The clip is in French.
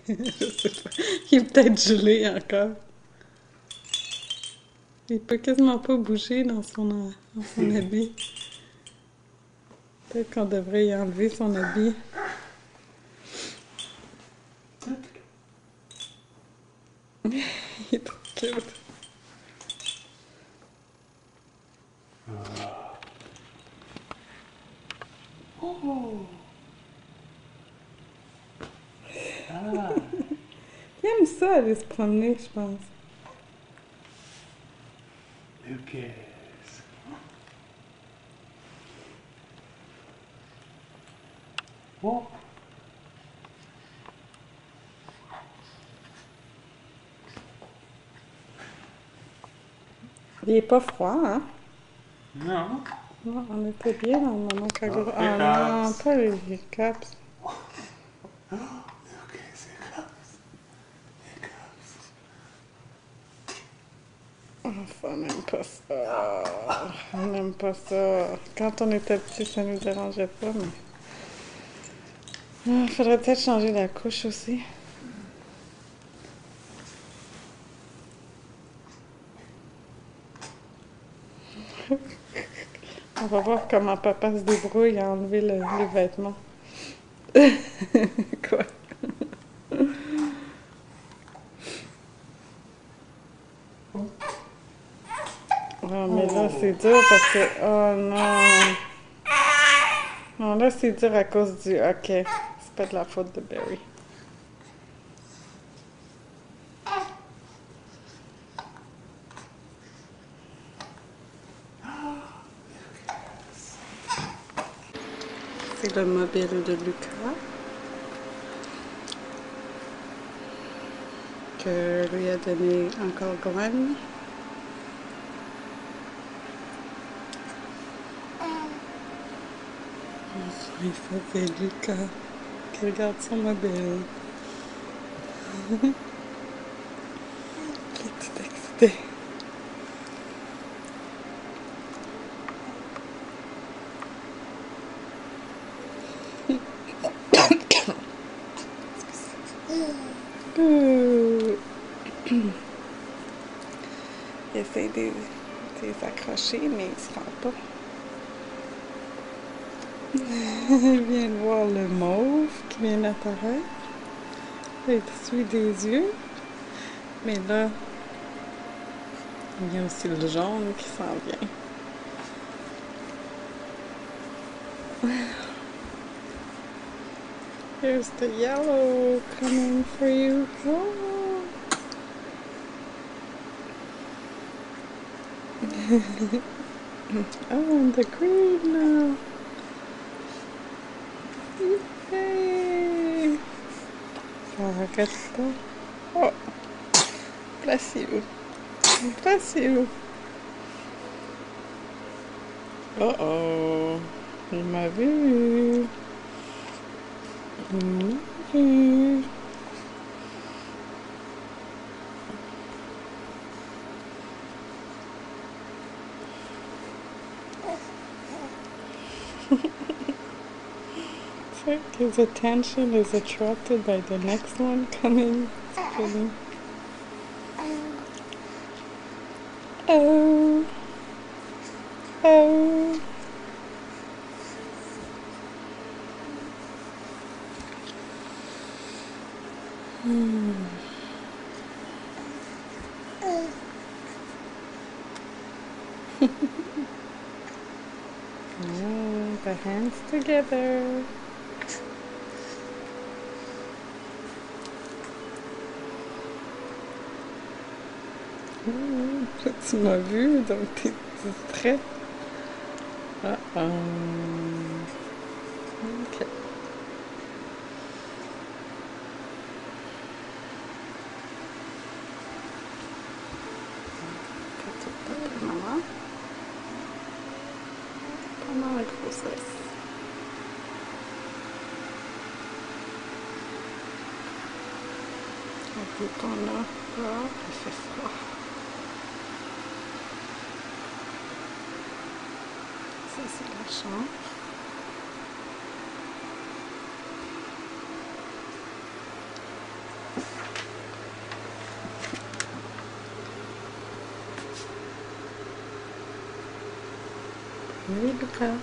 Je sais pas. Il est peut-être gelé encore. Il peut quasiment pas bouger dans son habit. Peut-être qu'on devrait y enlever son habit. Il est trop cute. Oh! Ah! Il aime ça aller se promener, je pense. Lucas! Oh! Il est pas froid, hein? Non! Non, on était bien dans le moment quand Oh, Ah non, hiccups. pas les hiccups. Lucas, hiccups! Hiccups! Enfin, on n'aime pas ça. On n'aime pas ça. Quand on était petit, ça nous dérangeait pas, mais... Ah, faudrait peut-être changer la couche aussi. On va voir comment papa se débrouille à enlever les vêtements. Quoi? Oh, mais là, c'est dur parce que... Oh non! Non, là, c'est dur à cause du... Ok, c'est pas de la faute de Barry. C'est le mobile de Lucas que lui a donné encore Glenn. Il faut que Lucas qui regarde son mobile. Il est tout excité. Ouh. Il essaie de les accrocher, mais il se rend pas. Il vient de voir le mauve qui vient d'apparaître. Il suit des yeux. Mais là, il y a aussi le jaune qui s'en vient. Here's the yellow coming for you. Oh, oh and the green now. Yay! Ça arrête pas. Oh, placez-vous. Placez-vous. Oh oh, il m'a vu. Il m'a vu. It's like his attention is attracted by the next one coming. It's pretty. Oh. Oh. Oh, the hands together. Tu m'as vu, donc t'es distrait. Ah, ok. Petit papa, maman. Pendant la grossesse. Le bouton là, ah, il fait froid. Ça, c'est la chambre. Oui, Lucas.